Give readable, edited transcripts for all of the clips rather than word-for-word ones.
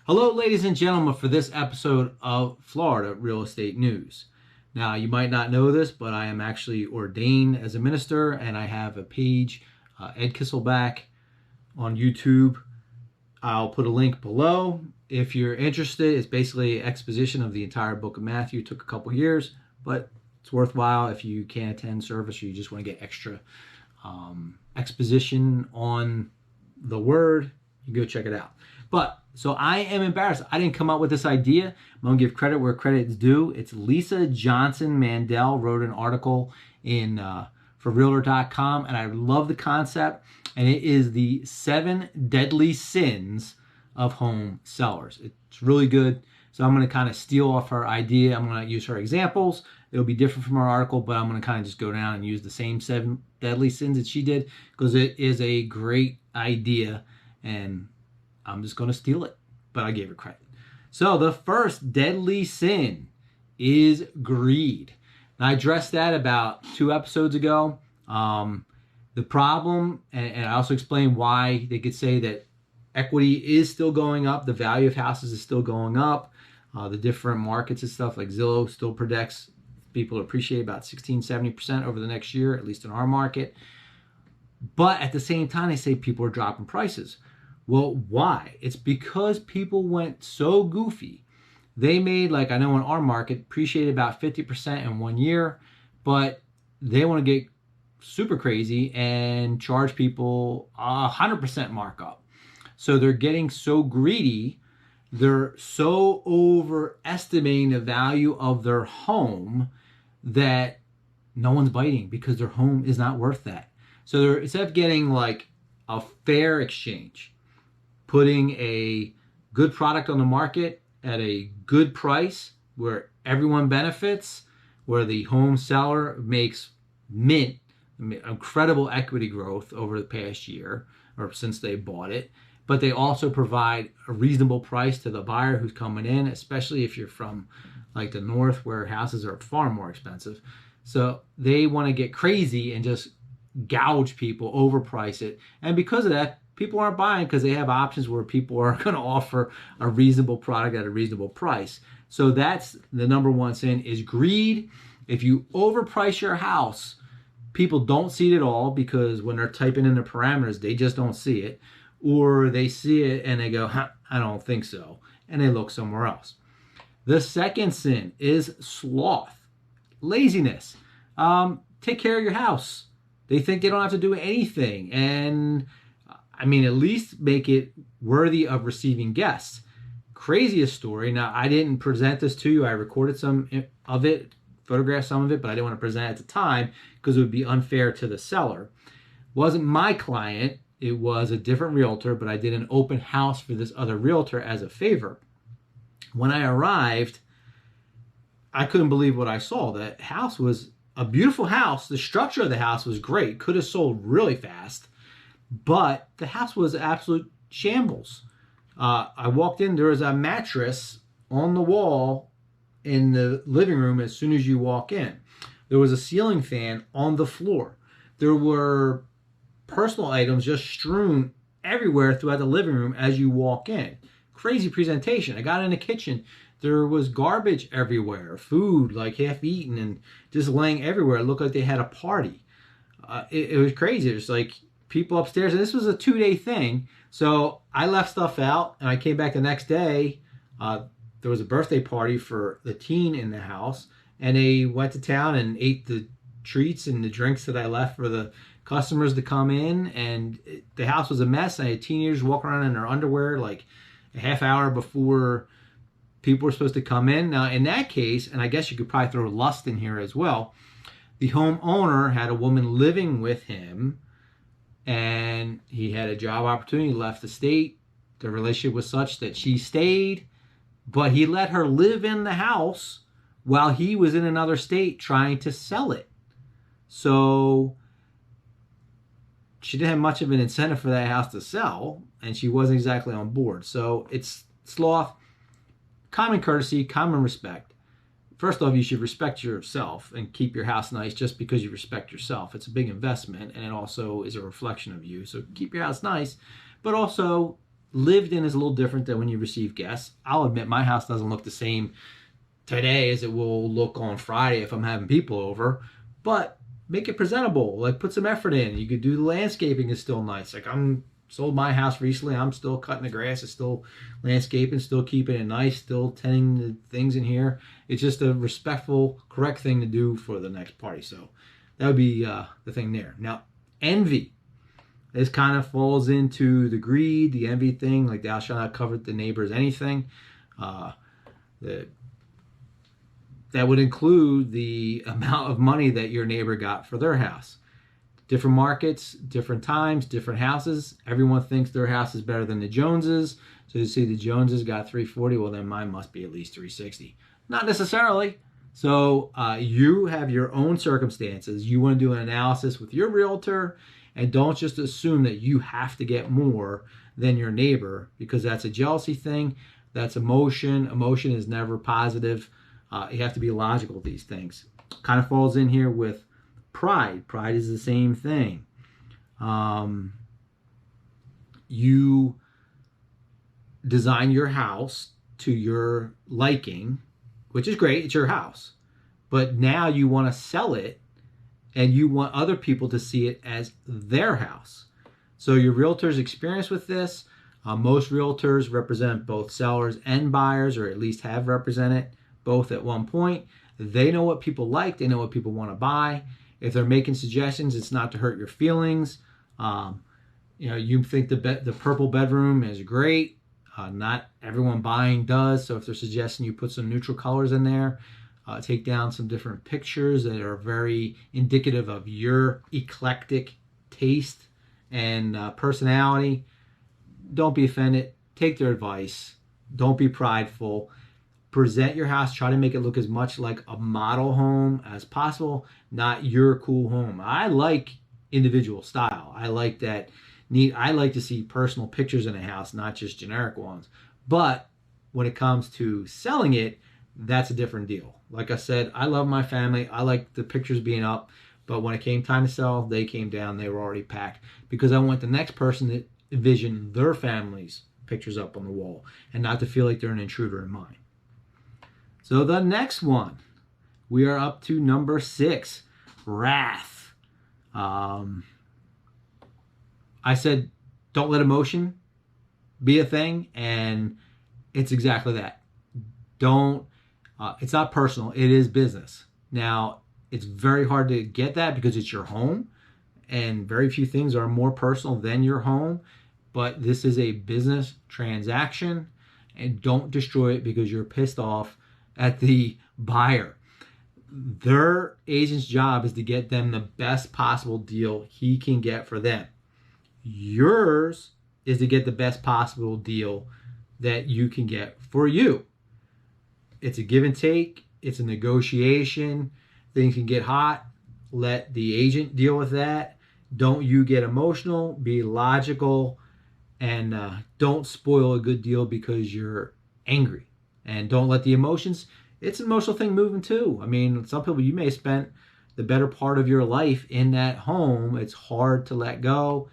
Hello, ladies and gentlemen, for this episode of Florida Real Estate News. Now, you might not know this, but I am actually ordained as a minister, and I have a page, Ed Kisselback, on YouTube. I'll put a link below. If you're interested, it's basically an exposition of the entire book of Matthew. It took a couple years, but it's worthwhile if you can't attend service or you just want to get extra exposition on the word. You go check it out. But so I am embarrassed. I didn't come up with this idea. I'm going to give credit where credit is due. It's Lisa Johnson Mandel wrote an article in for Realtor.com, and I love the concept. And it is the 7 deadly sins of home sellers. It's really good. So I'm going to kind of steal off her idea. I'm going to use her examples. It'll be different from her article, but I'm going to kind of just go down and use the same 7 deadly sins that she did because it is a great idea, and I'm just going to steal it, but I gave her credit. So the first deadly sin is greed. And I addressed that about 2 episodes ago. The problem, and I also explained why they could say that equity is still going up, the value of houses is still going up, the different markets and stuff like Zillow still predicts people appreciate about 16-70% over the next year, at least in our market. But at the same time, they say people are dropping prices. Well, why? It's because people went so goofy. They made, like I know in our market, appreciated about 50% in 1 year, but they want to get super crazy and charge people 100% markup. So they're getting so greedy, they're so overestimating the value of their home that no one's biting because their home is not worth that. So they're, instead of getting like a fair exchange, putting a good product on the market at a good price where everyone benefits, where the home seller makes incredible equity growth over the past year or since they bought it, but they also provide a reasonable price to the buyer who's coming in, especially if you're from like the north where houses are far more expensive. So they want to get crazy and just gouge people, overprice it. And because of that, people aren't buying because they have options where people are going to offer a reasonable product at a reasonable price. So that's the number one sin is greed. If you overprice your house, people don't see it at all because when they're typing in the parameters, they just don't see it. Or they see it and they go, I don't think so. And they look somewhere else. The second sin is sloth, laziness. Take care of your house. They think they don't have to do anything. And I mean, at least make it worthy of receiving guests. Craziest story. Now, I didn't present this to you. I recorded some of it, photographed some of it, but I didn't want to present it at the time because it would be unfair to the seller. It wasn't my client. It was a different realtor, but I did an open house for this other realtor as a favor. When I arrived, I couldn't believe what I saw. The house was a beautiful house. The structure of the house was great. Could have sold really fast. But the house was absolute shambles. I walked in, there was a mattress on the wall in the living room as soon as you walk in. There was a ceiling fan on the floor. There were personal items just strewn everywhere throughout the living room as you walk in. Crazy presentation. I got in the kitchen. There was garbage everywhere, food like half eaten and just laying everywhere. It looked like they had a party. It was crazy. It was like people upstairs, and this was a 2-day thing. So I left stuff out, and I came back the next day. There was a birthday party for the teen in the house, and they went to town and ate the treats and the drinks that I left for the customers to come in. And the house was a mess. I had teenagers walking around in their underwear like a half hour before people were supposed to come in. Now, in that case, and I guess you could probably throw lust in here as well, the homeowner had a woman living with him, and he had a job opportunity, left the state. The relationship was such that she stayed, but he let her live in the house while he was in another state trying to sell it. So she didn't have much of an incentive for that house to sell, and she wasn't exactly on board. So it's sloth, common courtesy, common respect. First off, you should respect yourself and keep your house nice just because you respect yourself. It's a big investment, and it also is a reflection of you. So keep your house nice, but also lived in is a little different than when you receive guests. I'll admit my house doesn't look the same today as it will look on Friday if I'm having people over, but make it presentable. Like, put some effort in. You could do the landscaping is still nice. Like, I'm sold my house recently. I'm still cutting the grass. It's still landscaping, still keeping it nice, still tending the things in here. It's just a respectful, correct thing to do for the next party. So that would be the thing there. Now, envy. This kind of falls into the greed, the envy thing, like thou shalt not covet the neighbor's anything. That would include the amount of money that your neighbor got for their house. Different markets, different times, different houses. Everyone thinks their house is better than the Joneses. So you see the Joneses got 340, well then mine must be at least 360. Not necessarily. So you have your own circumstances. You want to do an analysis with your realtor, and don't just assume that you have to get more than your neighbor, because that's a jealousy thing. That's emotion. Emotion is never positive. You have to be logical with these things. Kind of falls in here with pride. Pride is the same thing. You design your house to your liking, which is great. It's your house. But now you want to sell it, and you want other people to see it as their house. So your realtor's experience with this, most realtors represent both sellers and buyers, or at least have represented both at one point. They know what people like. They know what people want to buy. If they're making suggestions, it's not to hurt your feelings. You think the purple bedroom is great. Not everyone buying does. So if they're suggesting you put some neutral colors in there, take down some different pictures that are very indicative of your eclectic taste and personality, don't be offended. Take their advice. Don't be prideful. Present your house. Try to make it look as much like a model home as possible, not your cool home. I like individual style. I like that I like to see personal pictures in a house, not just generic ones. But when it comes to selling it, that's a different deal. Like I said, I love my family. I like the pictures being up. But when it came time to sell, they came down. They were already packed, because I want the next person to envision their family's pictures up on the wall and not to feel like they're an intruder in mine. So the next one, we are up to number 6, wrath. I said, don't let emotion be a thing, and it's exactly that. It's not personal, it is business. Now, it's very hard to get that because it's your home, and very few things are more personal than your home, but this is a business transaction, and don't destroy it because you're pissed off at the buyer. Their agent's job is to get them the best possible deal he can get for them. Yours is to get the best possible deal that you can get for you. It's a give and take. It's a negotiation. Things can get hot. Let the agent deal with that. Don't you get emotional. Be logical. And don't spoil a good deal because you're angry. And don't let the emotions, it's an emotional thing moving too. I mean, some people, you may have spent the better part of your life in that home. It's hard to let go.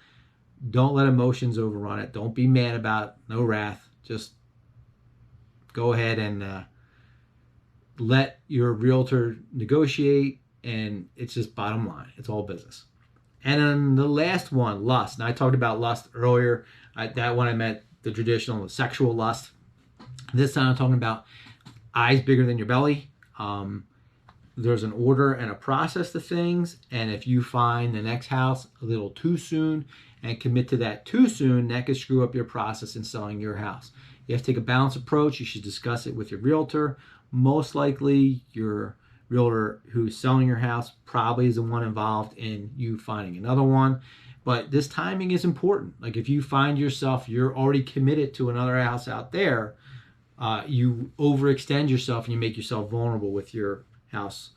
Don't let emotions overrun it. Don't be mad about it. No wrath. Just go ahead and let your realtor negotiate, and it's just bottom line. It's all business. And then the last one, lust. Now, I talked about lust earlier. That one I meant the traditional sexual lust. This time I'm talking about eyes bigger than your belly. There's an order and a process to things, and if you find the next house a little too soon and commit to that too soon, that could screw up your process in selling your house. You have to take a balanced approach. You should discuss it with your realtor. Most likely your realtor who's selling your house probably is the one involved in you finding another one. But this timing is important. Like, if you find yourself, you're already committed to another house out there, you overextend yourself and you make yourself vulnerable with your house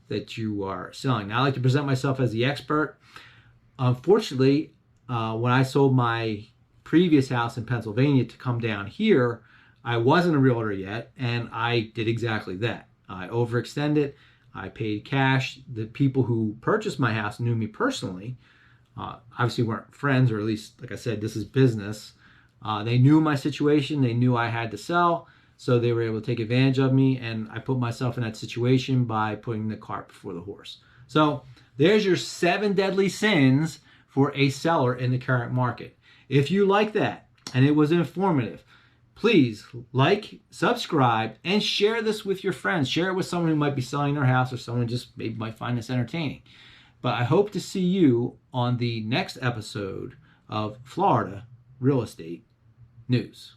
that you are selling. Now, I like to present myself as the expert. Unfortunately, when I sold my previous house in Pennsylvania to come down here, I wasn't a realtor yet, and I did exactly that. I overextended. I paid cash. The people who purchased my house knew me personally. Obviously weren't friends, or at least, like I said, this is business. They knew my situation. They knew I had to sell. So they were able to take advantage of me. And I put myself in that situation by putting the cart before the horse. So there's your 7 deadly sins for a seller in the current market. If you like that and it was informative, please like, subscribe, and share this with your friends. Share it with someone who might be selling their house or someone just maybe might find this entertaining. But I hope to see you on the next episode of Florida Real Estate News.